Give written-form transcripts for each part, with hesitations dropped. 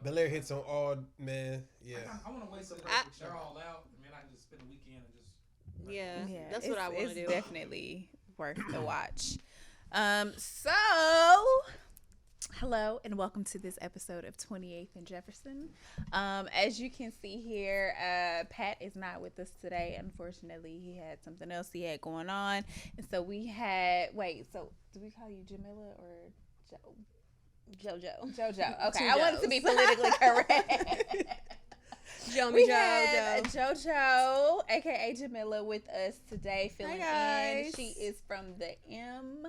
Bel Air hits on all, man. Yeah. I want to wait till they're all out. Man, I can just spend a weekend and just. Yeah, that's what I want to do. It's definitely worth the watch. So hello and welcome to this episode of 28th and Jefferson. As you can see here, Pat is not with us today. Unfortunately, he had something else he had going on, and so we had. Wait, so do we call you Jomilla or JoJo? JoJo. Okay, Two I wanted to be politically correct. We had JoJo, aka Jomilla, with us today, filling in. She is from the M.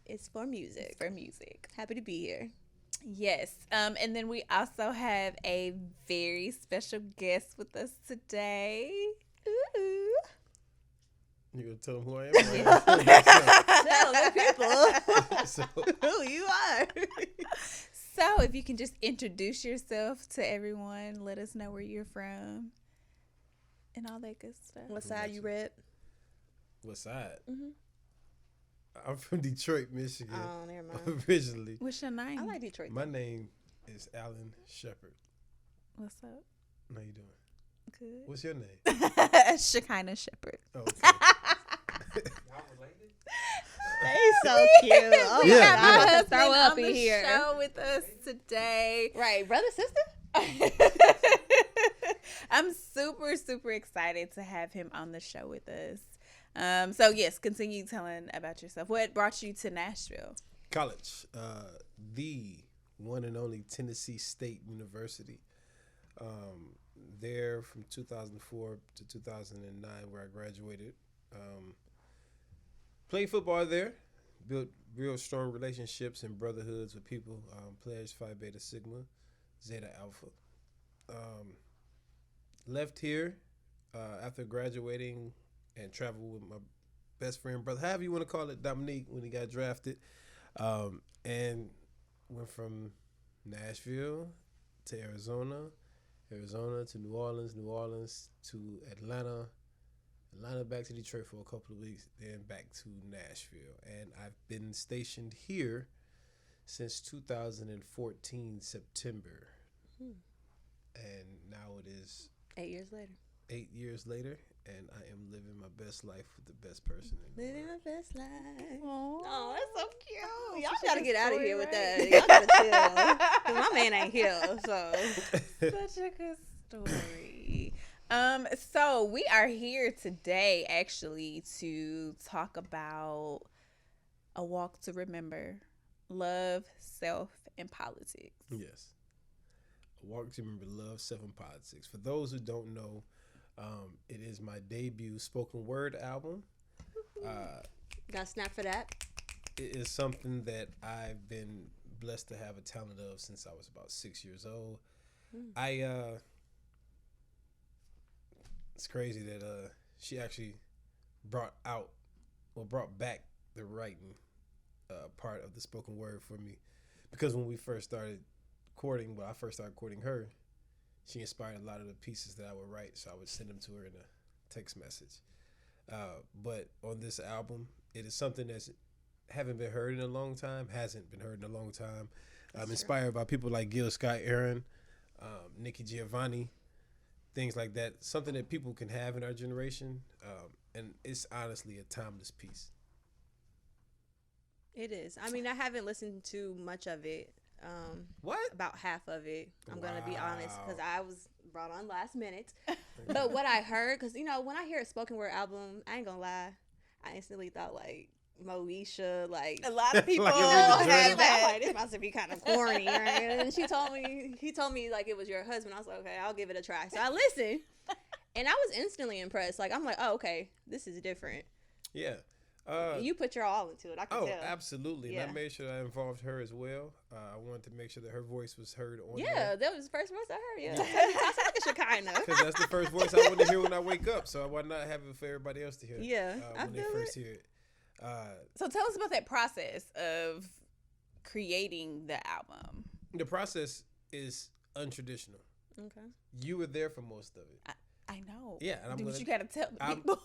It's for music. For music. Happy to be here. Yes. And then we also have a very special guest with us today. Ooh. You gonna tell them who I am? Tell the people So, who you are. So if you can just introduce yourself to everyone, let us know where you're from and all that good stuff. What side you rep? what side? Mm-hmm. I'm from Detroit, Michigan. Oh, never mind. Originally. What's your name? I like Detroit. My name is Alan Shepard. What's up? How you doing? Good. What's your name? Shechinah Shepherd. Oh, okay. Y'all related? They so cute. Oh We Yeah, got my yeah. husband Throw up on in the here. show with us today. Right, brother, sister. I'm super excited to have him on the show with us. So yes, continue telling about yourself. What brought you to Nashville? College. The one and only Tennessee State University. There from 2004 to 2009 where I graduated. Played football there. Built real strong relationships and brotherhoods with people. Pledged Phi Beta Sigma, Zeta Alpha. Left here after graduating and traveled with my best friend, brother, however you want to call it, Dominique, when he got drafted. And went from Nashville to Arizona to New Orleans to Atlanta back to Detroit for a couple of weeks, then back to Nashville. And I've been stationed here since 2014 September. And now it is 8 years later. 8 years later, and I am living my best life with the best person in the Living world. my best life. Oh, that's so cute. Y'all such a gotta good get out of story, here with right? that. Y'all gotta chill. 'Cause my man ain't here, so. such a good story. So we are here today actually to talk about a walk to remember, love, self, and politics. Yes. A walk to remember love, self, and politics. For those who don't know, it is my debut spoken word album. Got a snap for that. It is something that I've been blessed to have a talent of since I was about 6 years old. It's crazy that she actually brought back the writing part of the spoken word for me, because when we first started courting, I first started courting her, she inspired a lot of the pieces that I would write, so I would send them to her in a text message. But on this album, it is something that's hasn't been heard in a long time. Inspired by people like Gil Scott-Aaron, Nikki Giovanni, things like that. Something that people can have in our generation, and it's honestly a timeless piece. It is. I mean, I haven't listened to much of it. What? About half of it. I'm going to be honest, Wow. because I was brought on last minute. But what I heard, because, when I hear a spoken word album, I ain't going to lie, I instantly thought, like, Moesha, like... A lot of people Like you read the have journal? I'm that. like, this must be kind of corny, right? And then he told me, like, it was your husband. I was like, okay, I'll give it a try. So I listened, and I was instantly impressed. Like, I'm like, oh, okay, this is different. Yeah. You put your all into it. I can tell. Absolutely. Yeah. And I made sure that I involved her as well. I wanted to make sure that her voice was heard on Yeah, that was the first voice I heard. Yeah, Yeah. I sound like a Shechinah. because that's the first voice I want to hear when I wake up. So I would not have it for everybody else to hear. Yeah, I when they feel first hear it. So tell us about that process of creating the album. The process is untraditional. Okay. You were there for most of it. I know. Yeah, and I'm Dude, gonna. you gotta tell the I people.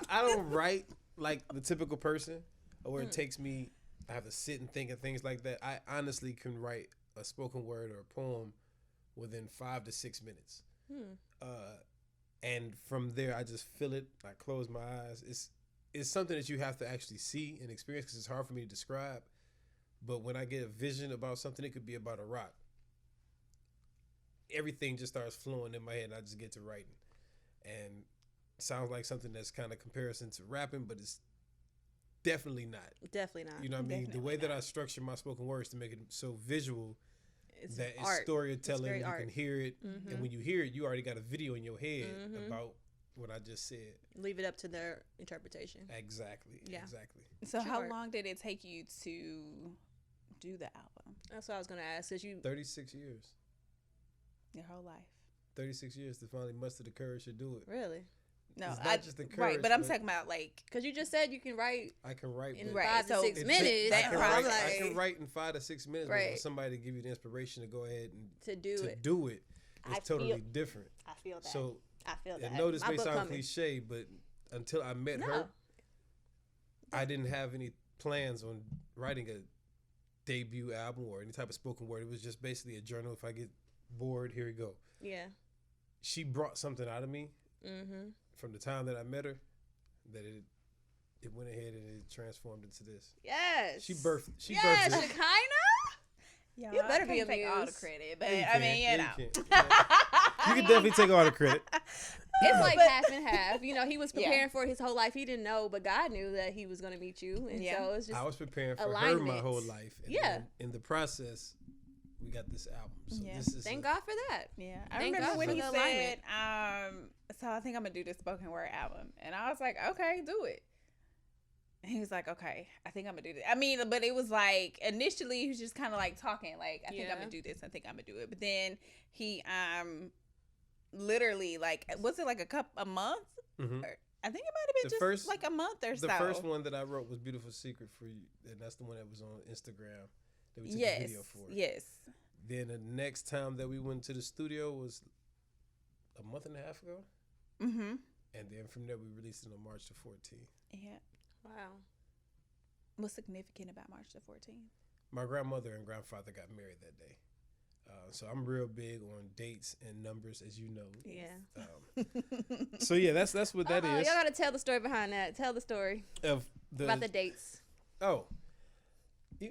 don't write like the typical person, or it takes me. I have to sit and think and things like that. I honestly can write a spoken word or a poem within 5 to 6 minutes. Hmm. And from there, I just feel it. I close my eyes. It's something that you have to actually see and experience because it's hard for me to describe. But when I get a vision about something, it could be about a rock. Everything just starts flowing in my head, and I just get to writing. And it sounds like something that's kind of comparison to rapping, but it's definitely not. Definitely not. You know what I mean? The Definitely way that not. I structure my spoken words to make it so visual It's that it's art. storytelling. very You art. can hear it, Mhm. and when you hear it, you already got a video in your head Mhm. about what I just said. Leave it up to their interpretation. Exactly. Yeah. Exactly. So Sure. how long did it take you to do the album? That's what I was gonna ask. Since you 36 years. Your whole life? 36 years to finally muster the courage to do it. really, No, It's not just the right, courage, but I'm but- talking about like because you just said you can write I can write. in but Right, 5 to so 6 it minutes. I That can, I'm write, like, I can write in 5 to 6 minutes, but Right. for somebody to give you the inspiration to go ahead and to do to it. do it, I it's totally feel- different. I feel that. So I feel that. I know this My may book sound coming. cliche, but until I met No. her, I didn't have any plans on writing a debut album or any type of spoken word. It was just basically a journal. If I get bored, here we go. Yeah. She brought something out of me Mm-hmm. from the time that I met her that it went ahead and it transformed into this. Yes. She birthed Yes, it. Shechinah. y'all, You better I be can't take all the amused. credit, but Yeah, I mean, can. you Yeah, know. you can. You can definitely take all the credit. It's like But- half and half. You know, he was Yeah. preparing for it his whole life. He didn't know, but God knew that he was going to meet you, and Yeah. so it's just I was preparing for her alignment. my whole life. And Yeah. then in the process, we got this album. So Yeah. this is thank God for that. Yeah, I Thank remember God when for he the said, alignment. so I think I'm gonna do this spoken word album, and I was like, okay, do it. And he was like, okay, I think I'm gonna do this. I mean, but it was like initially he was just kind of like talking, like, I think I'm Yeah. gonna do this. I think I'm gonna do it. But then he literally like, was it like a month? Mhm. I think it might have been The just first- like a month or so. The first one that I wrote was Beautiful Secret for You, and that's the one that was on Instagram that we took a Yes, video for. yes. Then the next time that we went to the studio was a month and a half ago. Mm-hmm. And then from there, we released it on March the 14th. Yeah. Wow. What's significant about March the 14th? My grandmother and grandfather got married that day. So I'm real big on dates and numbers, as you know. Yeah. So yeah, that's what that is. Y'all got to tell the story behind that. Tell the story Of the, about the dates. Oh.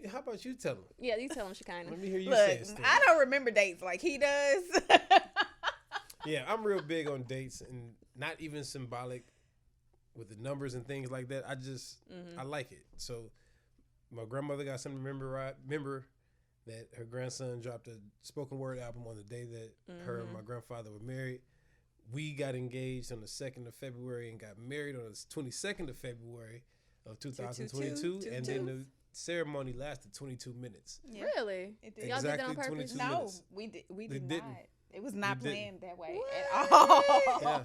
How about you tell them? Yeah, you tell them, Shechinah. Let me hear you Look, say a story. I don't remember dates like he does. Yeah, I'm real big on dates and not even symbolic with the numbers and things like that. I just, I like it. So my grandmother got something to remember that her grandson dropped a spoken word album on the day that her and my grandfather were married. We got engaged on the 2nd of February and got married on the 22nd of February of 2022. And then the ceremony lasted 22 minutes. Yeah. Really? It did. Y'all did that on Exactly purpose? 22 No, minutes. we They did didn't. not. It was not We didn't. planned that way What? at all. Yeah.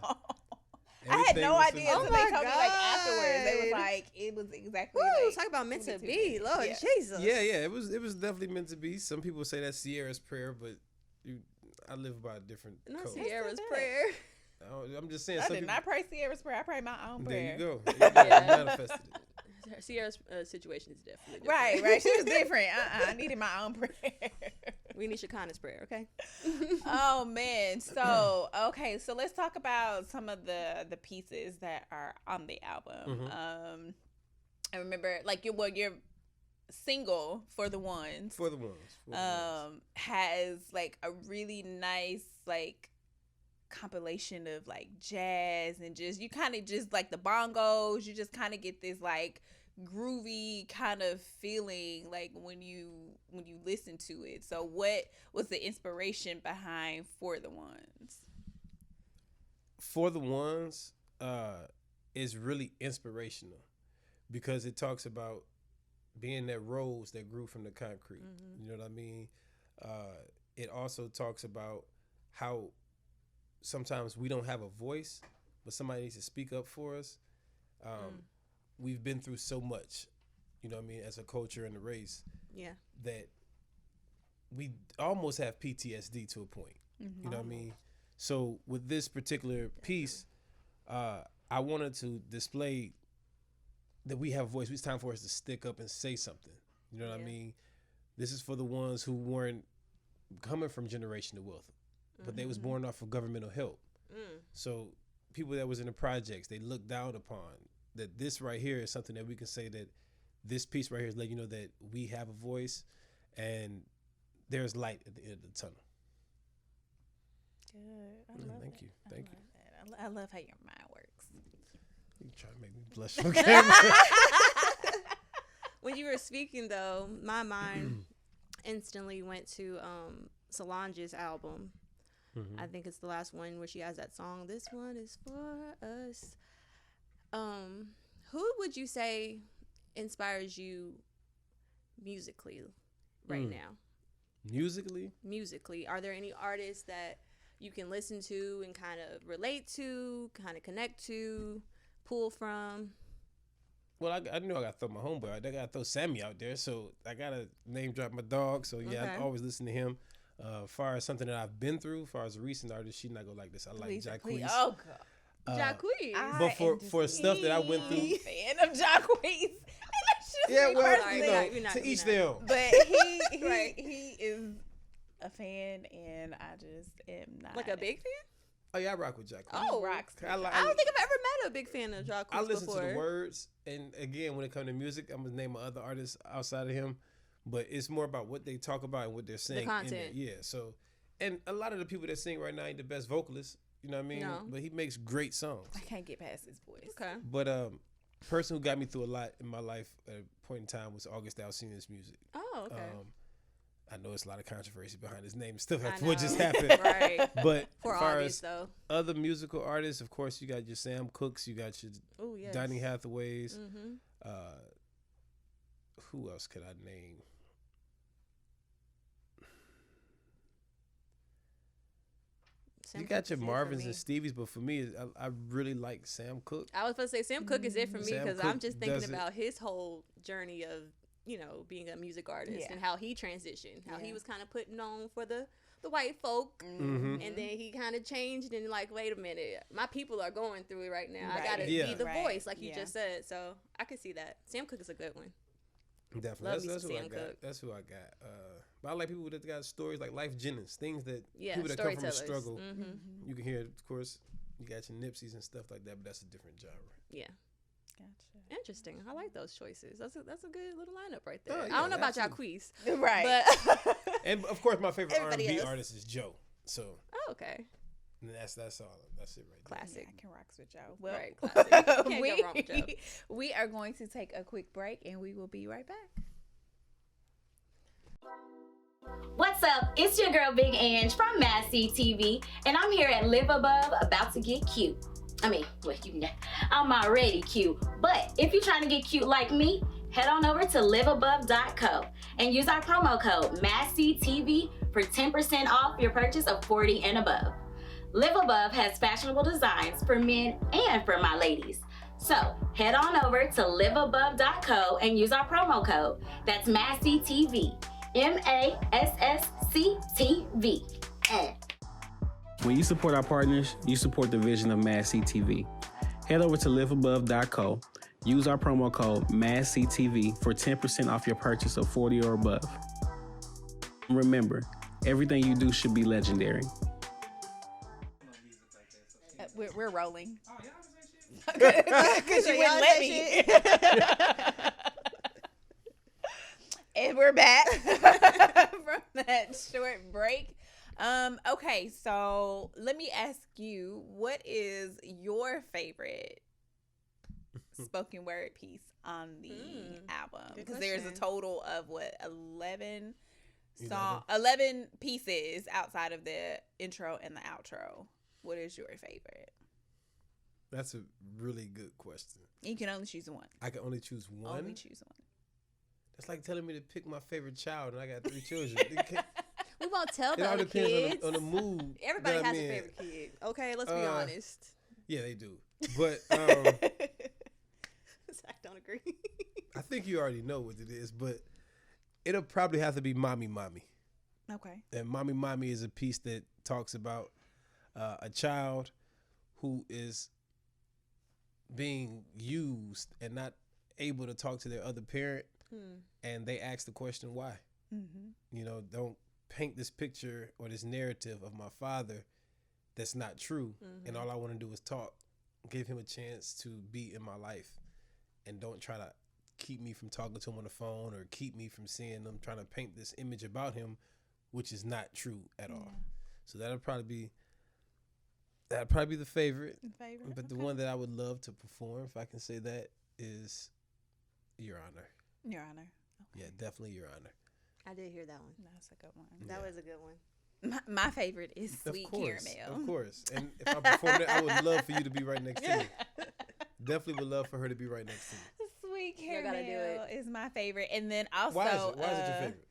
I had Everything no was idea symbolic. until they Oh my told me like afterwards. They was God. like, it was exactly Woo, like talk about meant to 22 be. minutes. Lord Yeah. Jesus. Yeah, it was definitely meant to be. Some people say that's Sierra's prayer, but I live by a different Not code. Sierra's that. prayer. I'm just saying. I some did people, not pray Sierra's prayer. I prayed my own prayer. There you go. Yeah. You manifested it. Sierra's situation is definitely different. Right. She was different. I needed my own prayer. We need Shechinah's prayer, okay? Oh man. So okay, so let's talk about some of the pieces that are on the album. I remember like your single for the ones For the ones. has like a really nice like compilation of like jazz and just you kind of just like the bongos, you just kind of get this like groovy kind of feeling like when you listen to it. So what was the inspiration behind For the Ones? For the ones is really inspirational because it talks about being that rose that grew from the concrete. You know what I mean? It also talks about how sometimes we don't have a voice, but somebody needs to speak up for us. We've been through so much, you know what I mean, as a culture and a race, Yeah. that we almost have PTSD to a point. You know what I mean? So with this particular piece, I wanted to display that we have a voice. It's time for us to stick up and say something. You know what I Yeah. mean? This is for the ones who weren't coming from generational wealth. but they was born off of governmental help. So people that was in the projects, they looked down upon that. This right here is something that we can say that this piece right here is letting you know that we have a voice and there's light at the end of the tunnel. Good. Thank you. I love how your mind works. You try to make me blush on camera. When you were speaking, though, my mind instantly went to Solange's album. I think it's the last one where she has that song, "This One Is For Us." Who would you say inspires you musically right now? Musically, are there any artists that you can listen to and kind of relate to, kind of connect to, pull from? Well, I know I got to throw my homeboy out there. I got to throw Sammy out there. So I got to name drop my dog. So, yeah, I always listen to him. Far as something that I've been through, far as a recent artist, she not going to like this. I like Jacquees. Oh, God. Jacquees. But for stuff that I went through. Fan of Jacquees. Yeah, well, Sorry, to each their own. But he is a fan, and I just am not. Like a big fan? Oh, yeah, I rock with Jacquees. Oh, rocks. I don't think I've ever met a big fan of Jacquees I listen before. to the words, and again, when it comes to music, I'm gonna name my other artists outside of him, but it's more about what they talk about and what they're saying. The content. Yeah. So, and a lot of the people that sing right now ain't the best vocalists. You know what I mean? No. But he makes great songs. I can't get past his voice. Okay. But person who got me through a lot in my life at a point in time was August Alsina's music. Oh, okay. I know it's a lot of controversy behind his name and stuff I after what know. just happened. Right. But For as far obvious, as though. other musical artists, of course, you got your Sam Cookes, you got your Oh, yes. Donny Hathaways. Mm-hmm. Who else could I name? You got your Marvins and Stevies, but for me, I really like Sam Cooke. I was about to say Sam Cooke is it for me Sam because Cooke I'm just thinking does it. about his whole journey of, being a music artist Yeah. and how he transitioned, how he Yeah. was kind of putting on for the white folk, and then he kind of changed and like, wait a minute, my people are going through it right now. I Right. gotta Yeah. be the Right. voice, like you Yeah. just said. So I could see that. Sam Cooke is a good one. Definitely, Love me that's some who I Sam got. Cooke. That's who I got. But I like people that got stories like Life Jennings, things that Yeah, people that come from a storytellers. struggle. Mm-hmm. You can hear, of course, you got your Nipseys and stuff like that, but that's a different genre. Yeah. Gotcha. Interesting. I like those choices. That's a good little lineup right there. Oh, I yeah, don't know about absolutely. Jacquees, Right. but And of course, my favorite Everybody R&B else. artist is Joe. So oh, okay, that's all. That's it right there. classic. I can rocks with y'all. Well, Right, classic. You can't go wrong with Joe. we are going to take a quick break, and we will be right back. What's up? It's your girl Big Ange from MassCtv, and I'm here at Live Above, about to get cute. I mean, well, I'm already cute, but if you're trying to get cute like me, head on over to liveabove.co and use our promo code MassCtv for 10% off your purchase of 40 and above. Live Above has fashionable designs for men and for my ladies. So head on over to liveabove.co and use our promo code. That's MassCtv. MassCtv. When you support our partners, you support the vision of MassCtv. Head over to liveabove.co, use our promo code MassCtv for 10% off your purchase of 40 or above. Remember, everything you do should be legendary. We're rolling. Oh, y'all was saying shit? Because you wouldn't let me. And we're back from that short break. Okay, so let me ask you, what is your favorite spoken word piece on the album? Good Because there's a question. total of 11 pieces outside of the intro and the outro. What is your favorite? That's a really good question. You can only choose one. I can only choose one. Only choose one. That's like telling me to pick my favorite child, and I got 3 children. We won't tell It the all other kids. depends on the mood. Everybody that I'm has a in. favorite kid. Okay, let's be honest. Yeah, they do. But Zach don't agree. I think you already know what it is, but it'll probably have to be Mommy Mommy. Okay. And Mommy Mommy is a piece that talks about a child who is being used and not able to talk to their other parent, and they ask the question why. Mm-hmm. Don't paint this picture or this narrative of my father that's not true. And all I want to do is talk, give him a chance to be in my life, and don't try to keep me from talking to him on the phone or keep me from seeing him, trying to paint this image about him, which is not true at all. So that'll probably be the favorite. But the one that I would love to perform, if I can say that, is Your Honor. Your Honor. Yeah, definitely Your Honor. I did hear that one. That's a good one. That was a good one. My favorite is Sweet Caramel. Of course. And if I perform it, I would love for you to be right next to me. Definitely would love for her to be right next to me. Sweet You gotta do Caramel is my favorite. And then also... Why is it your favorite?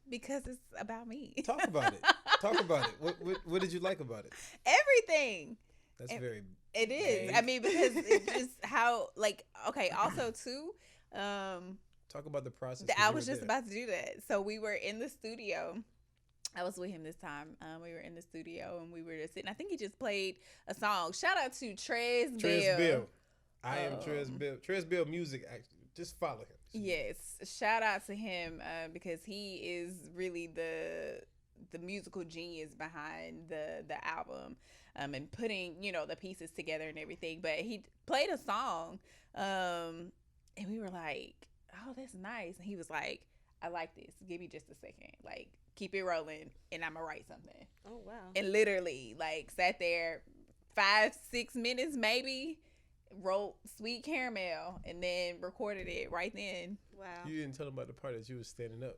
Because it's about me. Talk about it. Talk about it. What did you like about it? Everything. That's very... It is. vague. I mean, because it's just how, like, okay, also, too... Talk about the process. I was just about to do that. So we were in the studio. I was with him this time. We were in the studio and we were just sitting. I think he just played a song. Shout out to Trez Bill. I am Trez Bill. Trez Bill Music, actually. Just follow him. Yes. Shout out to him because he is really the musical genius behind the album and putting, the pieces together and everything. But he played a song and we were like, oh, that's nice. And he was like, I like this. Give me just a second. Like, keep it rolling and I'm going to write something. Oh, wow. And literally, like, sat there 5-6 minutes maybe, wrote Sweet Caramel, and then recorded it right then. Wow. You didn't tell him about the part that you was standing up.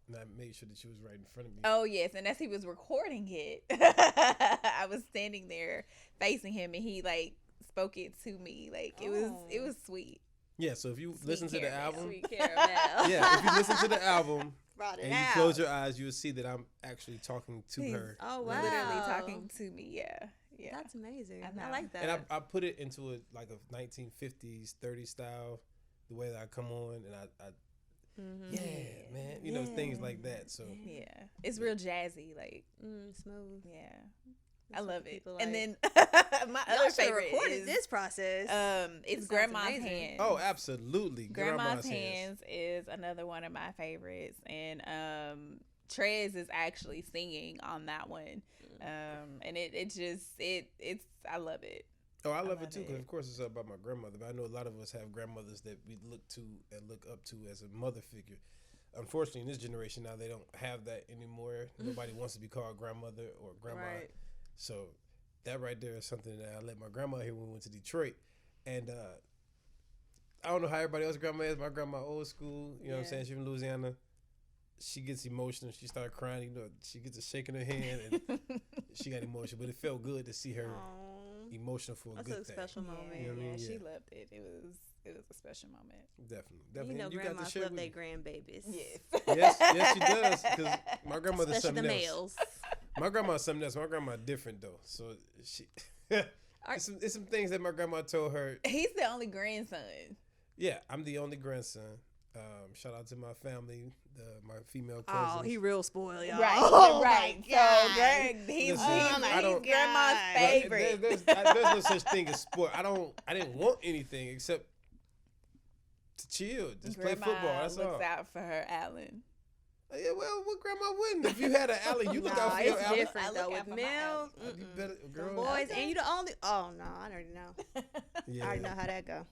And I made sure that you was right in front of me. Oh, yes. And as he was recording it, I was standing there facing him, and he, like, spoke it to me. Like, it was sweet. Yeah, so if you listen to the album, Sweet Caramel. yeah, if you listen to the album Brought it and you out. close your eyes, you will see that I'm actually talking to her. Oh, wow. Literally talking to me. Yeah. Yeah. That's amazing. I know. I like that. And I put it into a 1950s, 30s style, the way that I come on, and I yeah, man, things like that. So yeah, it's real jazzy, like smooth. Yeah, That's I love what it. people And like. then my Y'all other should have favorite recorded is this process. it's Sounds Grandma's amazing. Hands. oh, absolutely, Grandma's Hands is another one of my favorites, and Trez is actually singing on that one, and it's I love it. Oh, I love it too, because of course it's about my grandmother. But I know a lot of us have grandmothers that we look to and look up to as a mother figure. Unfortunately, in this generation now, they don't have that anymore. Nobody wants to be called grandmother or grandma. Right. So that right there is something that I let my grandma hear when we went to Detroit. And I don't know how everybody else's grandma is. My grandma old school, you know what I'm saying? She's from Louisiana. She gets emotional. She started crying. She gets a shake in her hand, and she got emotional. But it felt good to see her emotional for a good That's a thing. special moment. You know what I mean? She Yeah. loved it. It was a special moment. Definitely. You know, And got grandmas to share love with their me. grandbabiys. Yes. Yes, she does. Because my grandmother's Especially something the else. males. My grandma's something else. My grandma different though. So she, it's some things that my grandma told her. He's the only grandson. Yeah, I'm the only grandson. Shout out to my family, my female cousins. Oh, he real spoiled, y'all. Right, Oh, right. my God. So Greg, he's Listen, I don't- grandma's God. favorite. There's no such thing as sport. I didn't want anything except to chill, just Grandma play football. That's looks all. out for her Allen. Yeah, well, what grandma wouldn't? If you had an Allen, you look out for your It's Allen. different I though look with out for my males. You better, girl. Boys, and you the only. Oh no, I already know. Yeah. I already know how that go.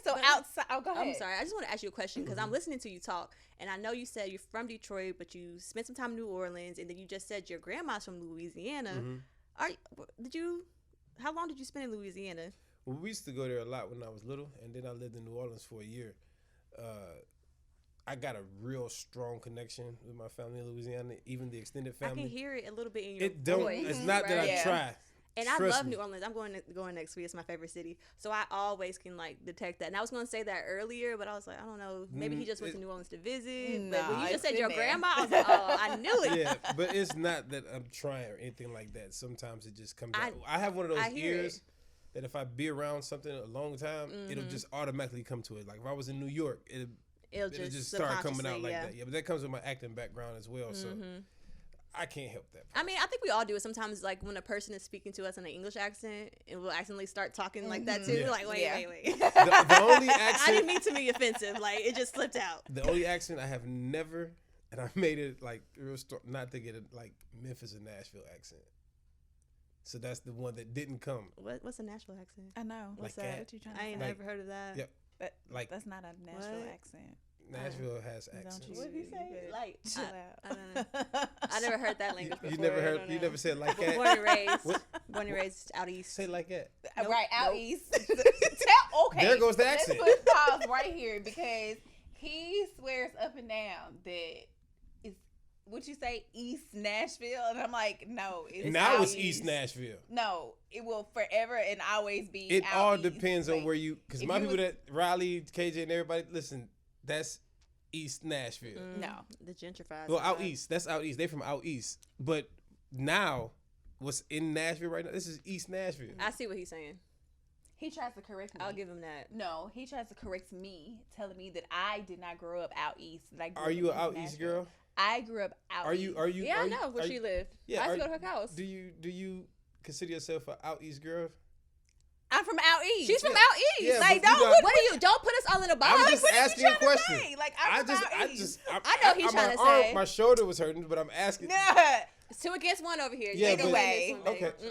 So But- outside, go ahead. I'm sorry. I just want to ask you a question because I'm listening to you talk, and I know you said you're from Detroit, but you spent some time in New Orleans, and then you just said your grandma's from Louisiana. How long did you spend in Louisiana? Well, we used to go there a lot when I was little, and then I lived in New Orleans for a year. I got a real strong connection with my family in Louisiana, even the extended I family. can hear it a little bit in your It don't. voice. It's not that Right. I try. And I Trust love me. New Orleans. I'm going next week. It's my favorite city. So I always can detect that. And I was going to say that earlier, but I was like, I don't know. Maybe he just went to New Orleans to visit. But when Nah, you just it's said your in there. grandma, I was like, oh, I knew it. Yeah, but it's not that I'm trying or anything like that. Sometimes it just comes out. I have one of I those hear ears it. that if I be around something a long time, it'll just automatically come to it. Like if I was in New York, It'll it'll just just start coming out subconsciously, like yeah. that. Yeah, but that comes with my acting background as well. So I can't help that. I mean, I think we all do it sometimes. Like when a person is speaking to us in an English accent, and we'll accidentally start talking like that too. Yeah. Like, wait. The only I accent didn't mean to be offensive. Like it just slipped out. The only accent I have never and I made it like real not to get it like Memphis and Nashville accent. So that's the one that didn't come. What's a Nashville accent? I know. What's Like that? What you trying to I ain't say? never heard of that. Yep. But Like that's not a Nashville What? accent. Nashville has Don't accents. you? What did he say? Like, chill I out. don't know. I never heard that language before. You never I heard? don't You know. never said like that. Born and raised. What? Born and raised out east. Say like that. Nope, Right, out nope. east. Okay. There goes the accent. Let's put pause right here because he swears up and down that it's, would you say East Nashville? And I'm like, no. Now out it's East Nashville. No, it will forever and always be It out all east. depends on Like, where you. Because if my you people was- that Riley, KJ, and everybody listen. That's East Nashville. No. The gentrified. Well, out side. east. That's out east. They from out east. But now, what's in Nashville right now? This is East Nashville. I see what he's saying. He tries to correct me. I'll give him that. No, he tries to correct me, telling me that I did not grow up out east. That I grew Are up you in an out east Nashville. girl? I grew up out Are east. you? Are you? Yeah, are I you- know where are she you- lived. Yeah, I used to are- go to her house. Do you consider yourself an out east girl? I'm from out east. She's from Yeah. out east. Yeah, like, but you don't got- what are you? Don't put us all in a box. I'm just what are you asking a trying to question. say? Like, I'm from out east. I know he's trying to say. My shoulder was hurting, but I'm asking. Nah. It's 2 against 1 over here. Yeah, Take it but- away. Okay. Mothers are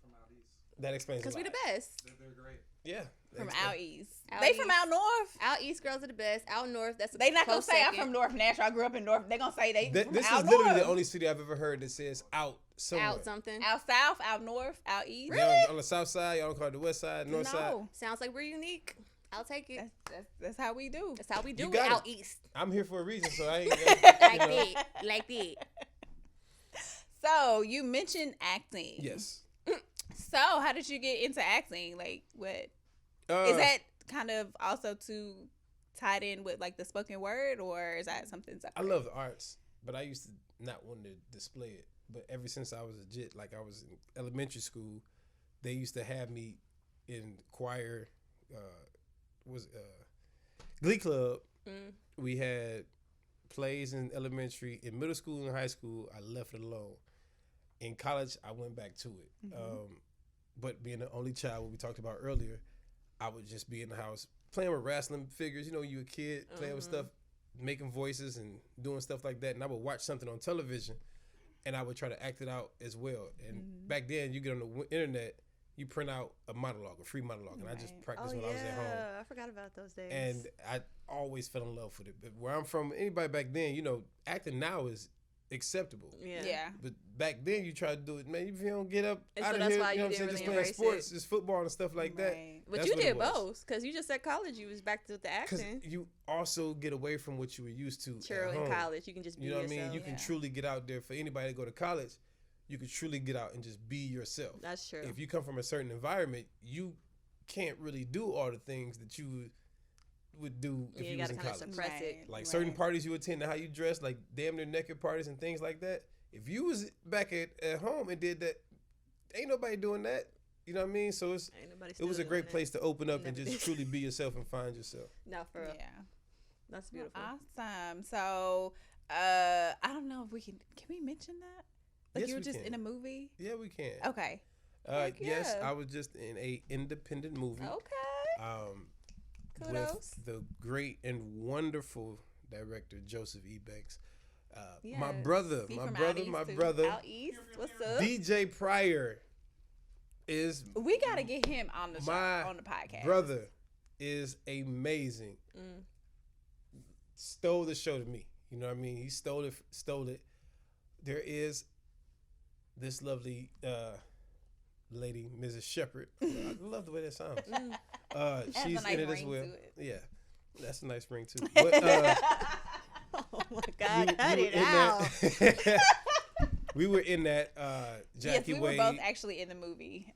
from out east. That explains. Because a we lot. the best. They're great. Yeah. From That's- out east. Out They from east. out north. Out east girls are the best. Out north, that's a They not gonna close say I'm second. from North Nashville. I grew up in North. They gonna say they from This out is literally north. the only city I've ever heard that says out somewhere. Out something. Out south, out north, out east. Y'all on the south side, y'all don't call it the west side, north side. No, Sounds like we're unique. I'll take it. that's how we do. That's how we do You it got out it. east. I'm here for a reason, so I ain't. Like that. Like that. So you mentioned acting. Yes. So how did you get into acting? Like, what is that kind of also too tied in with like the spoken word, or is that something separate? I love the arts, but I used to not want to display it. But ever since I was a jit, like I was in elementary school, they used to have me in choir. Glee club. Mm. We had plays in elementary. In middle school and high school, I left it alone. In college, I went back to it. But being the only child, what we talked about earlier, I would just be in the house playing with wrestling figures. You know, you a kid playing with stuff, making voices and doing stuff like that. And I would watch something on television, and I would try to act it out as well. And back then, you get on the internet, you print out a monologue, a free monologue, and I just practiced when I was at home. I forgot about those days. And I always fell in love with it. But where I'm from, anybody back then, you know, acting now is acceptable. Yeah. But back then, you try to do it, man. If you don't get up And out so of that's here, why you know you what I'm saying, didn't just really playing embrace sports, just football and stuff like that. Right. But That's you what it did was. both, because you just said college. You was back to the Because acting. you also get away from what you were used to True, at in home. college, you can just be You know what I yourself. mean? You can Yeah. truly get out there. For anybody to go to college, you can truly get out and just be yourself. That's true. If you come from a certain environment, you can't really do all the things that you would do if you you was gotta in kind of college. suppress it. Like certain parties you attend and how you dress, like damn near naked parties and things like that. If you was back at home and did that, ain't nobody doing that. You know what I mean? So Ain't nobody it was still a great doing place to open up and Never just did. truly be yourself and find yourself. it. No, for real. Yeah. That's beautiful. Awesome. So, I don't know if we can we mention that? Like Yes, you were we just can. in a movie? Yeah, we can. Okay. Heck Yes, yeah. I was just in a independent movie. Okay. Kudos. With the great and wonderful director Joseph E. Banks. My Yes. brother, He my from brother, out my east, too. brother, Out east. What's up? DJ Pryor is We got to get him on the show, my on the podcast. brother is amazing. Mm. Stole the show to me. You know what I mean? He stole it. There is this lovely lady, Mrs. Shepherd. I love the way that sounds. has She's a nice in it as ring well. to it. Yeah, that's a nice ring too. But Oh my God! Cut we it were in out. that. We were in that. Jackie yes, we Wade. were both actually in the movie,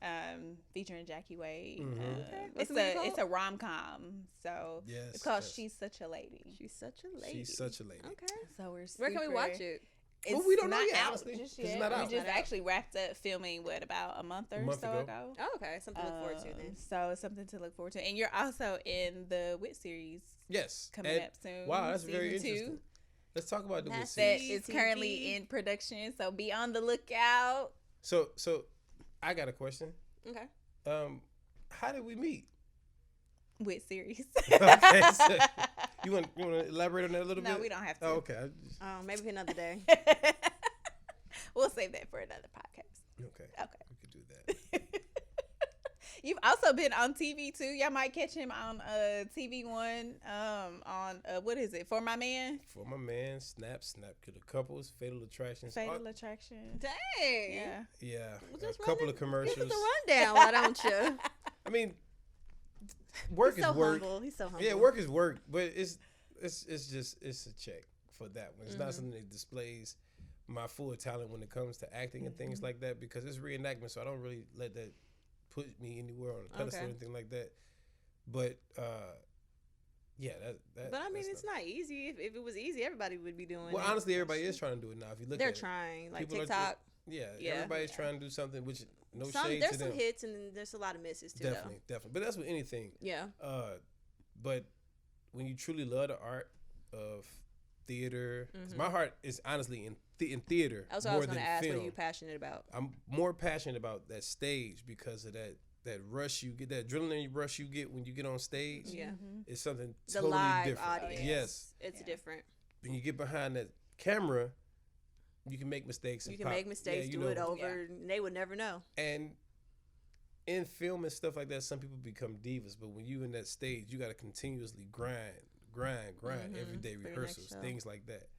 featuring Jackie Wade. Mhm. What's the movie called? It's a rom-com, so Yes, it's called yes. She's Such a Lady. She's such a lady. She's such a lady. Okay. So we're Where can we super- watch it? It's Well, we don't know not yet, out honestly, just 'cause it's yet. not out. We just Not out. actually wrapped up filming about a month or A month so ago. ago. Oh, okay. Something to look forward to then. So it's something to look forward to. And you're also in the WIT series Yes. coming And- up soon. Wow, that's very season 2. interesting. Let's talk about the WIT That's That series. is currently in production, so be on the lookout. So I got a question. Okay. How did we meet? WIT series. Okay, so You want to elaborate on that a little bit? No, we don't have to. Oh, okay. Maybe another day. We'll save that for another podcast. Okay. Okay. We could do that. You've also been on TV too. Y'all might catch him on TV One. On what is it? For My Man. For My Man, Snap Killer Couples, Fatal Attractions. Fatal Attraction. Dang. Yeah. Yeah. Well, A just couple run of it- commercials. Give us a rundown, why don't you? I mean, work He's is so work. humble. He's so humble. Yeah, work is work, but it's a check for that one. It's not something that displays my full talent when it comes to acting and things like that, because it's reenactment, so I don't really let that put me anywhere on a pedestal or anything like that. But yeah, that. But I mean, that's it's not easy. If it was easy, everybody would be doing Well, it. honestly, everybody is trying to do it now. If you look They're at trying. Like People are- TikTok. yeah, Yeah. everybody's trying to do something, which no Some shade there's to some them. hits and then there's a lot of misses too. Definitely. But that's with anything. Though. Yeah. But when you truly love the art of theater, 'cause my heart is honestly in theater That's what I more was than going to ask. film. What are you passionate about? I'm more passionate about that stage because of that rush you get, that adrenaline rush you get when you get on stage. Yeah. It's something The totally live different. audience. Yes. It's different. When you get behind that camera, you can make mistakes. You and can pop. make mistakes, Yeah, you do it know. over. And they would never know. And in film and stuff like that, some people become divas. But when you in that stage, you got to continuously grind, everyday For your rehearsals, next show. things like that.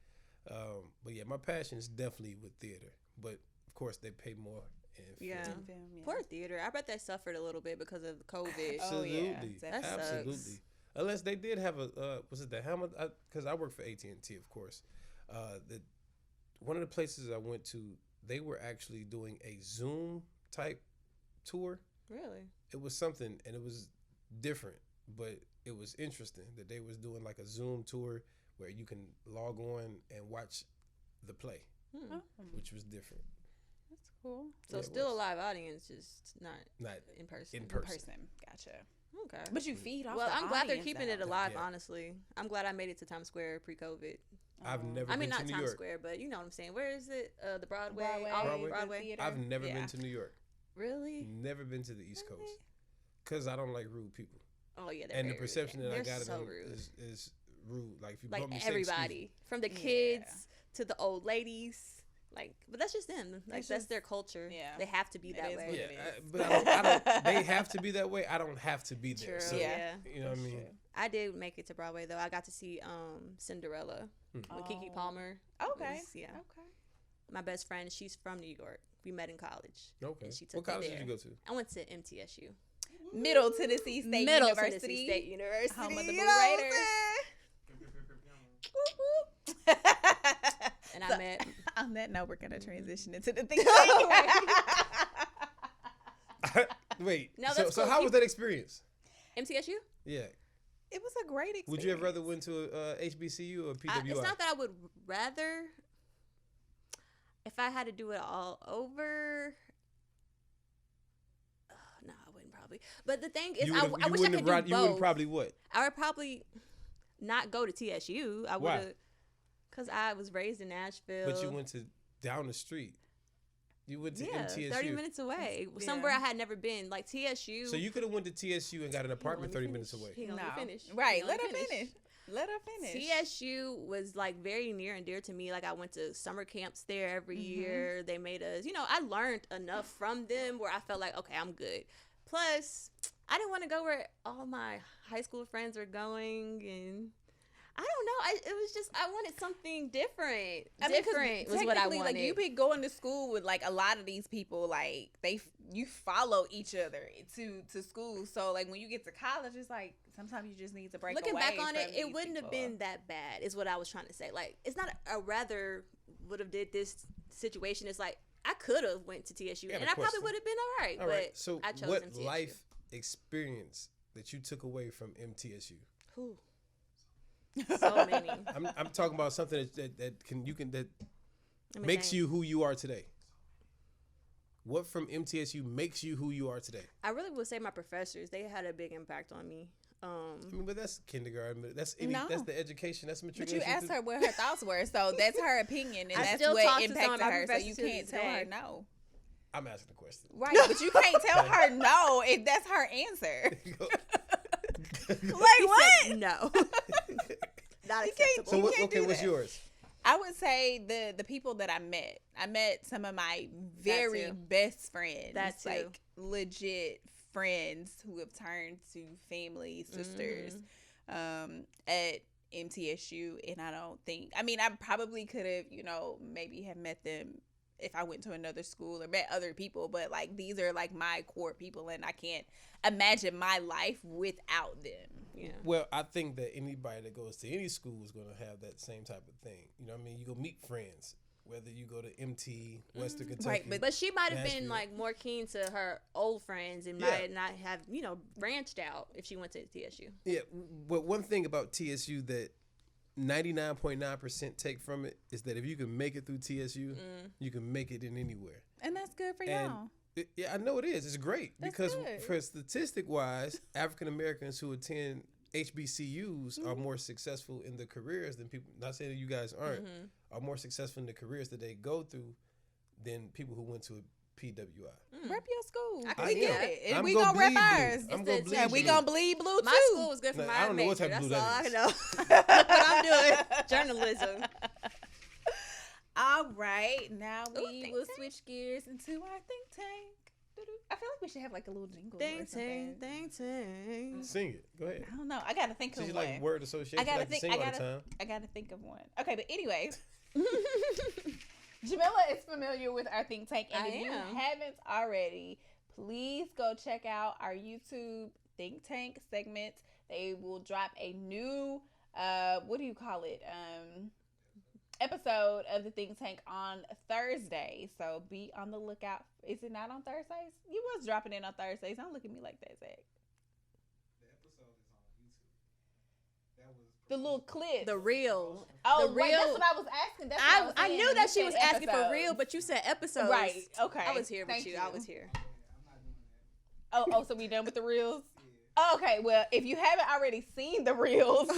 But yeah, my passion is definitely with theater. But of course, they pay more in Yeah. film. Poor theater. I bet they suffered a little bit because of COVID. Absolutely, That sucks. absolutely. Unless they did have a was it the Hamilton? Because I work for AT&T, of course. One of the places I went to, they were actually doing a Zoom type tour. Really? It was something, and it was different, but it was interesting that they was doing like a Zoom tour where you can log on and watch the play, which was different. That's cool. So Yeah, it still a was. live audience, just not Not in person. in person. Gotcha. Okay. But you feed off. Well, the I'm glad they're audience, keeping though. it alive. Yeah. Honestly, I'm glad I made it to Times Square pre-COVID. I've never I mean, been not to New Times York. Square, but you know what I'm saying. Where is it? The Broadway, Broadway, Albany, the Broadway. theater. I've never Yeah. been to New York. Really? Never been to the East Coast because I don't like rude people. Oh yeah. They're And the very perception rude. that I They're got of so them rude. is rude. Like if you Like bump me, say excuse me. everybody, from the kids to the old ladies. Like, but that's just them. Like It's that's just- their culture. yeah. They have to be It that is way. what Yeah, it is. but I don't. They have to be that way. I don't have to be there. True. So, Yeah. you know what I mean. True. I did make it to Broadway though. I got to see Cinderella with Keke Palmer. Okay. was- yeah. Okay. My best friend, she's from New York. We met in college. Okay. And she took What me college there. did you go to? I went to MTSU. Middle Tennessee State Middle University. Tennessee State University. Home of the you Blue know what I'm Raiders. saying? And I met. On that note, we're gonna transition into the thing. Wait. No, so that's so cool. how was that experience? MTSU? Yeah. It was a great experience. Would you have rather went to HBCU or PWI? It's not that I would rather. If I had to do it all over. No, I wouldn't probably. But the thing is, I wish I could do both. You would probably what? I would probably not go to TSU. I would Why? have, because I was raised in Nashville. But you went to down the street. You went to yeah, MTSU. 30 minutes away. Yeah. Somewhere I had never been. Like TSU. So you could have went to TSU and got an apartment Let me 30 minutes finish. away. He gonna let me finish. Right, He gonna let her finish. Let her finish. TSU was like very near and dear to me. Like I went to summer camps there every year. They made us, I learned enough from them where I felt like, okay, I'm good. Plus, I didn't want to go where all my high school friends were going, and I don't know. It was just I wanted something different. I mean, 'cause Different was what I technically, wanted. Like you've been going to school with like a lot of these people. Like you follow each other to school. So like when you get to college, it's like sometimes you just need to break. Looking away back on from it, these it wouldn't have people. been that bad. Is what I was trying to say. Like it's not a rather would have did this situation. It's like I could have went to TSU got a and I probably question. would have been all right. All but right. So I chose what MTSU. life experience that you took away from MTSU? Whew. So many. I'm talking about something that Let me makes think. you who you are today. What from MTSU makes you who you are today? I really would say my professors. They had a big impact on me. I mean, but that's kindergarten. But that's No. that's the education. That's But matriculation. you asked her what her thoughts were, so that's her opinion, and I that's still talk what to some of impacted my her. So you professors to can't this tell her day. no. I'm asking the question. Right, but you can't tell her no if that's her answer. He Like what? said no. Not You acceptable. So can't do what's that. yours? I would say the people that I met. I met some of my very too. best friends. That too. Like legit friends who have turned to family, sisters, at MTSU. And I don't think, I mean, I probably could have, maybe have met them if I went to another school or met other people, but like these are like my core people, and I can't imagine my life without them. Yeah. Well, I think that anybody that goes to any school is going to have that same type of thing. You know what I mean? You go meet friends, whether you go to MT, Western Kentucky. Right, But she might have been Nashville. like more keen to her old friends and Yeah. might not have, branched out if she went to TSU. Yeah, but one thing about TSU that 99.9% take from it is that if you can make it through TSU, you can make it in anywhere. And that's good for And y'all. yeah, I know it is. It's great That's because good. for statistic wise, African Americans who attend HBCUs are more successful in the careers than people. Not saying that you guys aren't, are more successful in the careers that they go through than people who went to a PWI. Rep your school. I can We see get that. it. And I'm we gonna gonna rep bleed blue. ours. I'm It's gonna the- bleed And we blue. gonna bleed blue My too. school was good for No, my I don't know what major. type of That's blue all I that know. Look what I'm doing. Journalism. All right, now we think will tank. switch gears into our think tank. Doo-doo. I feel like we should have like a little jingle or Ding, something. ting, ding, ting. Sing it. Go ahead. I don't know. I gotta think Since of you one. like word association, I gotta like to think. sing I all the gotta. time. I gotta think of one. Okay, but anyways, Jomilla is familiar with our think tank, and I if you am. haven't already, please go check out our YouTube think tank segments. They will drop a new what do you call it? Episode of the think tank on Thursday. So be on the lookout. Is it not on Thursdays? You was dropping it on Thursdays. Don't look at me like that, Zach. The episode is on YouTube. That was The little clip. The real. Oh, the right, real. that's what I was asking. That's what I was saying knew when that you she said was asking for episodes. real, but you said episodes. Right. Okay. I was here with Thank you. I was here. I'm not doing that. Oh, so we done with the reels? Oh, okay. Well, if you haven't already seen the reels,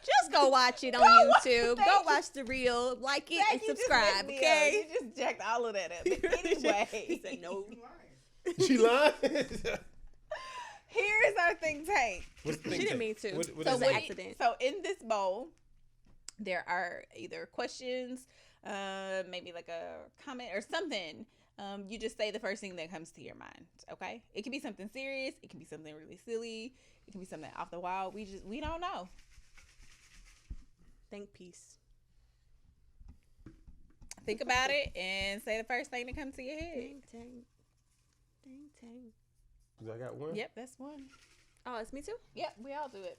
Just go watch it on Go watch- YouTube. thank Go you. watch the reel, like it, Zach, and you just subscribe. messed me up. Okay. You just jacked all of that up. But anyway, He said no. You lying. She lying? here's our think tank. What's the She thing didn't take? mean to. What So is what- that? accident. So in this bowl, there are either questions, maybe like a comment or something. You just say the first thing that comes to your mind. Okay, it can be something serious. It can be something really silly. It can be something off the wall. We don't know. Think peace. Think about it and say the first thing that comes to your head. Ding, ding. Ding, ding. I got one. Yep, that's one. Oh, it's me too? Yep, we all do it.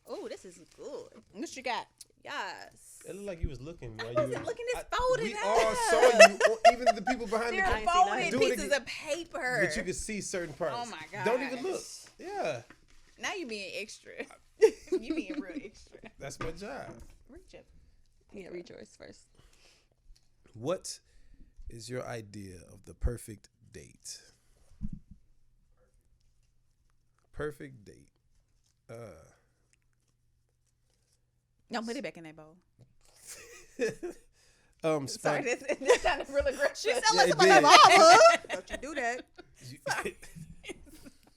Oh, this is good. What you got? Yes. It looked like you was looking. While I you wasn't were- looking. It's I- folded We up. all saw you. Even the people behind They're the I ain't seen folded nothing. Do it pieces again. of paper. but you could see certain parts. Oh my Don't even look. gosh. Yeah, Now you being extra. You being real extra. that's my job. Reach up. Yeah, read yours first. What is your idea of the perfect date? Perfect date. No, put it back in that bowl. Sorry. Sorry, this sounded real aggressive. She sound Yeah, like it somebody did. mama. Don't you do that.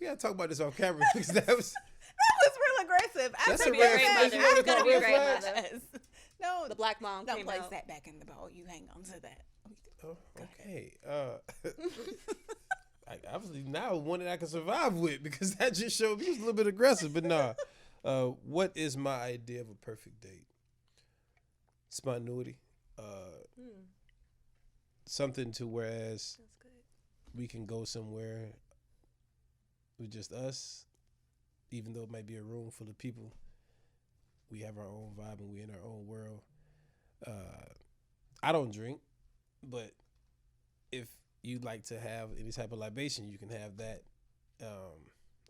We gotta talk about this on camera because that was. That was real aggressive. I That's said a that. red flag. grandmother. You wanna It's gonna call be red grandmother. flags? No, The black mom don't came place out. that back in the bowl. You hang on to that. Oh, okay. I obviously now one that I can survive with because that just showed me it was a little bit aggressive. But nah, what is my idea of a perfect date? Spontaneity. Something to whereas That's good. we can go somewhere with just us, even though it might be a room full of people. We have our own vibe and we're in our own world. I don't drink, but if you like to have any type of libation, you can have that.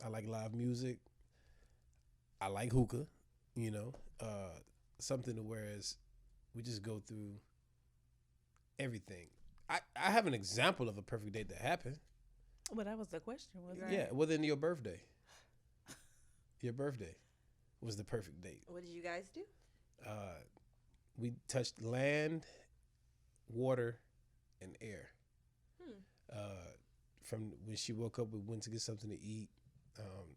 I like live music. I like hookah, something to whereas we just go through everything. I have an example of a perfect date that happened. Well, that was the question, wasn't it? Yeah, well then your birthday. Your birthday was the perfect date. What did you guys do? We touched land, water, and air. from when she woke up, we went to get something to eat,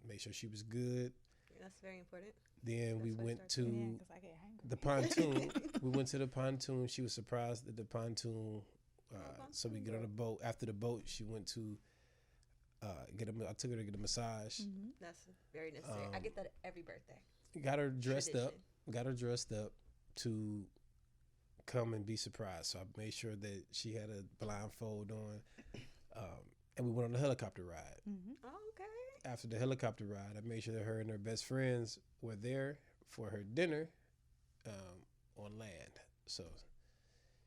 make sure she was good. That's very important. Then we went Yeah, to 'cause I get hungry. the pontoon. We went to the pontoon. She was surprised at the pontoon. So we get on the boat. After the boat, she went to I took her to get a massage. That's very necessary. I get that every birthday. Got her dressed Tradition. up. Got her dressed up to come and be surprised. So I made sure that she had a blindfold on. And we went on the helicopter ride. Oh, okay. After the helicopter ride, I made sure that her and her best friends were there for her dinner on land. So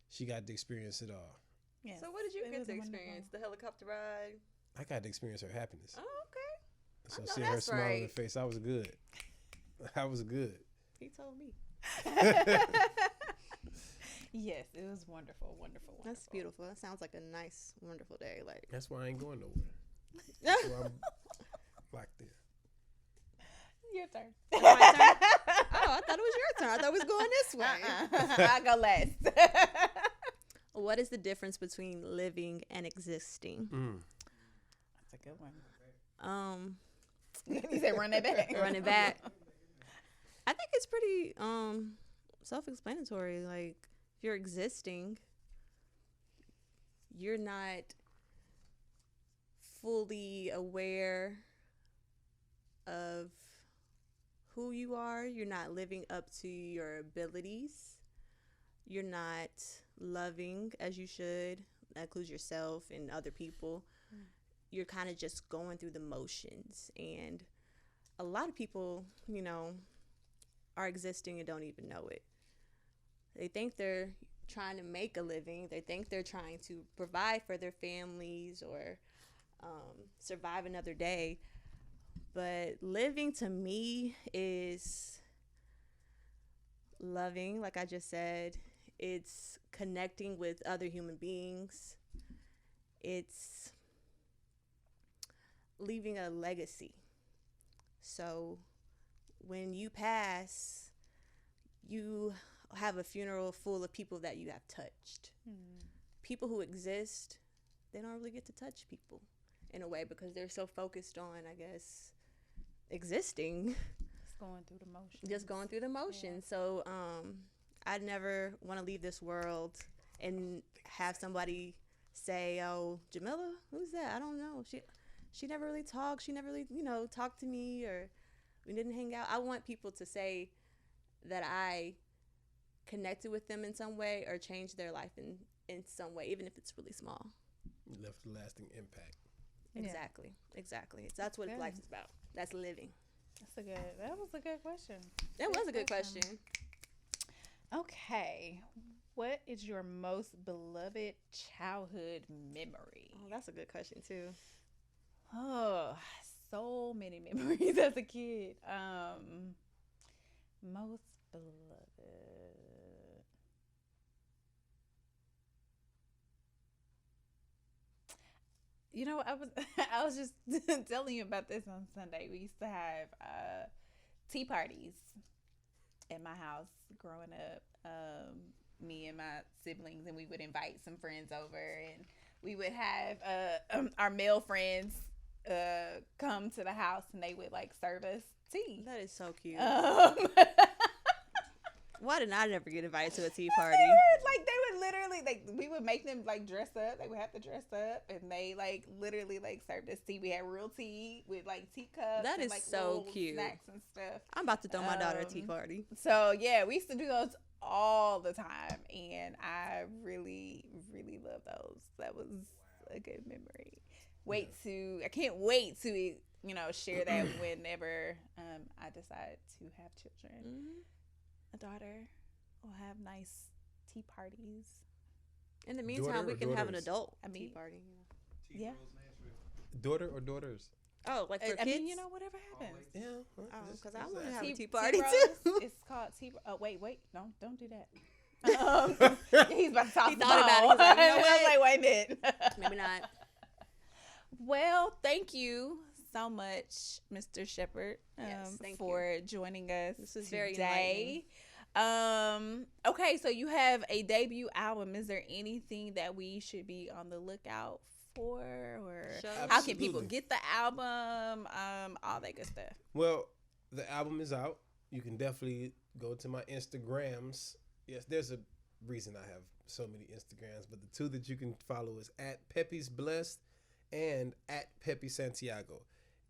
she got to experience it all. Yes, So what did you it get was to wonderful. experience? The helicopter ride? I got to experience her happiness. Oh, okay. So I know seeing her that's smile on her right. face, I was good. I was good. He told me. Yes, it was wonderful, wonderful, wonderful. That's beautiful. That sounds like a nice, wonderful day. Like, That's why I ain't going nowhere. That's why I'm locked in. Your turn. my turn? Oh, I thought it was your turn. I thought we was going this way. I go last. What is the difference between living and existing? That's a good one. He He said, "Run that back." Run it back. I think it's pretty self-explanatory. Like, if you're existing, you're not fully aware of who you are. You're not living up to your abilities. You're not loving as you should. That includes yourself and other people. You're kind of just going through the motions. And a lot of people, are existing and don't even know it. They think they're trying to make a living. They think they're trying to provide for their families or survive another day. But living to me is loving, like I just said. It's connecting with other human beings. It's leaving a legacy. So when you pass, you have a funeral full of people that you have touched. People who exist, they don't really get to touch people in a way because they're so focused on, I guess, existing. Just going through the motions. Just going through the motions. So I'd never want to leave this world and have somebody say, "Oh, Jomilla, who's that? I don't know. She never really talked. She never really, talked to me, or we didn't hang out." I want people to say that I connected with them in some way or changed their life in some way, even if it's really small. You left a lasting impact. Yeah. Exactly. That's what Good. life is about. That's living. That was a good question. That was a good question. Okay. What is your most beloved childhood memory? Oh, that's a good question too. Oh, so many memories as a kid. Most beloved. I was just telling you about this on Sunday. We used to have tea parties at my house growing up. Me and my siblings, and we would invite some friends over, and we would have our male friends come to the house, and they would serve us tea. That is so cute. They Why did I never get invited to a tea party? would literally we would make them dress up. They would have to dress up, and they literally served us tea. We had real tea with teacups. That and, is so little cute. Snacks and stuff. I'm about to throw my daughter a tea party. So yeah, we used to do those all the time, and I really, really love those. That was a good memory. I can't wait to share that whenever I decide to have children. Mm-hmm. A daughter will have nice tea parties. In the meantime, Daughter we or can have an daughters? adult I mean, tea party. Yeah. Daughter or daughters? Oh, like for I kids? mean, whatever happens. Yeah. Oh, just- because I just want to ask. have a Tea- tea tea party rose. too. It's called tea. Oh, wait, don't do that. He's about to toss He the thought about it. ball. He's like, you know I was what? like, wait a minute. Maybe not. Well, thank you so much, Mr. Shepherd, Yes, thank for joining us This was very today. Okay, so you have a debut album. Is there anything that we should be on the lookout tour, or Shows. how can people Absolutely. get the album? All that good stuff. Well, the album is out. You can definitely go to my Instagrams. Yes, there's a reason I have so many Instagrams, but the two that you can follow is at Pepe's Blessed and at Pepe Santiago.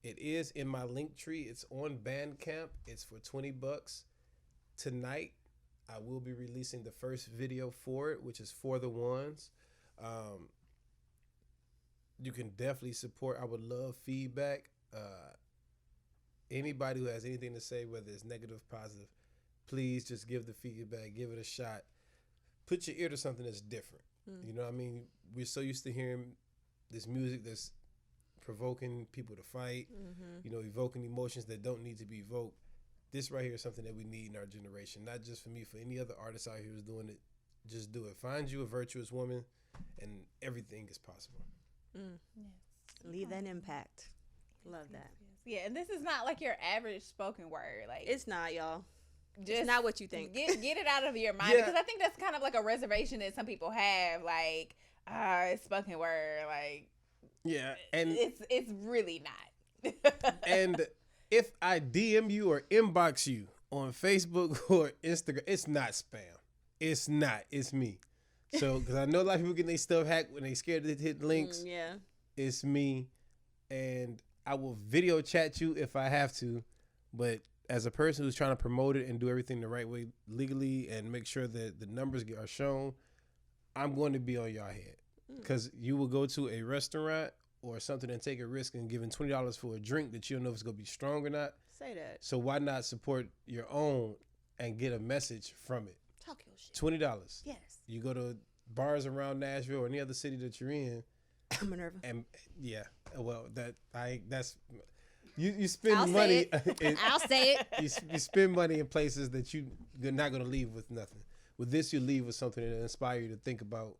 It is in my link tree. It's on Bandcamp. It's for $20. Tonight, I will be releasing the first video for it, which is For the Ones. You can definitely support. I would love feedback. Anybody who has anything to say, whether it's negative, positive, please just give the feedback, give it a shot. Put your ear to something that's different. You know what I mean? We're so used to hearing this music that's provoking people to fight, you know, evoking emotions that don't need to be evoked. This right here is something that we need in our generation, not just for me, for any other artist out here who's doing it. Just do it. Find you a virtuous woman, and everything is possible. Leave an impact. Love that. Yeah, and this is not like your average spoken word. Like, It's not, y'all. just It's not what you think. Get it out of your mind, Yeah. because I think that's kind of like a reservation that some people have. Like, it's spoken word. Like, Yeah, and it's really not. and if I DM you or inbox you on Facebook or Instagram, it's not spam. It's not. It's me. So, because I know a lot of people getting their stuff hacked when they scared to hit links. Yeah. It's me, and I will video chat you if I have to. But as a person who's trying to promote it and do everything the right way legally and make sure that the numbers are shown, I'm going to be on your head. Because you will go to a restaurant or something and take a risk and giving $20 for a drink that you don't know if it's going to be strong or not. Say that. So why not support your own and get a message from it? Talk your shit. $20. Yes. You go to bars around Nashville or any other city that you're in, I'm Minerva. and well, you spend I'll money. say I'll say it. You spend money in places that you're not going to leave with nothing. With this, you leave with something that inspire you to think about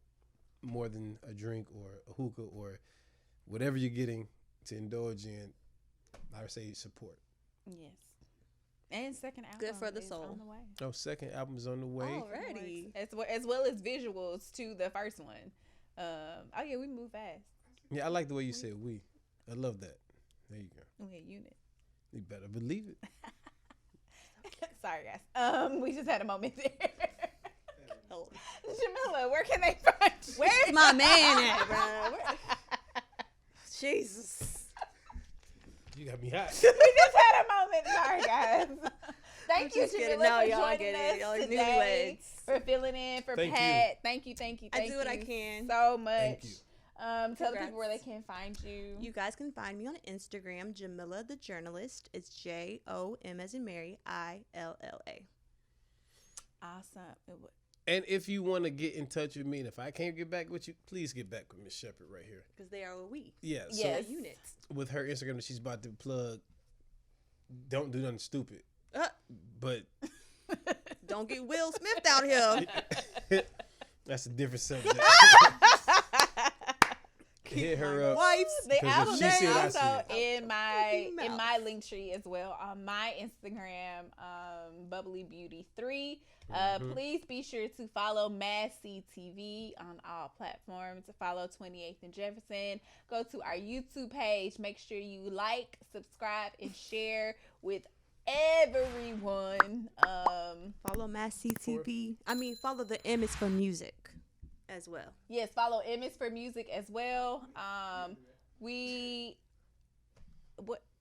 more than a drink or a hookah or whatever you're getting to indulge in. I would say support. Yes. And second album Good for the is soul. on the way. Oh, second album is on the way. Already. As well as visuals to the first one. Oh yeah, we move fast. Yeah, I like the way you said we. I love that. There you go. We a unit. You better believe it. Sorry guys. We just had a moment there. Jomilla, where can they find you? Where's my man at, bro? Jesus. You got me hot. We just had a moment. Sorry guys. Thank you, just kidding. Jomilla, No, for y'all joining get it. Y'all us are today. newlyweds. For filling in for Thank Pat. you. Thank you. I do what I can. so much. Thank you. Tell the Congrats. people where they can find you. You guys can find me on Instagram, Jomilla the Journalist. It's JOM as in Mary, ILLA. Awesome. And if you want to get in touch with me, and if I can't get back with you, please get back with Miss Shepherd right here. Because they are a we. Yeah. Yes. So Units. with her Instagram that she's about to plug, don't do nothing stupid. But Don't get Will Smith out here. that's a different subject. Hit her up. Wife's The 'Cause if album she is said, I also said. in my Mouth. in my link tree as well on my Instagram, Bubbly Beauty 3. Please be sure to follow MassCtv on all platforms. Follow 28th and Jefferson. Go to our YouTube page. Make sure you like, subscribe, and share with everyone. Follow MassCtv. Follow the M is for music as well. Yes, follow MS for Music as well.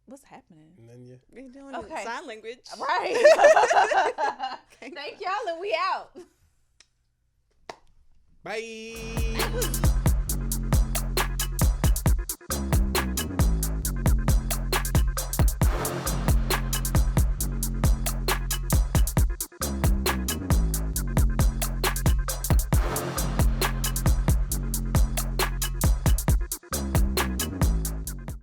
What's happening? And then you. We're doing Okay. sign language. Right. Thank y'all, and we out. Bye.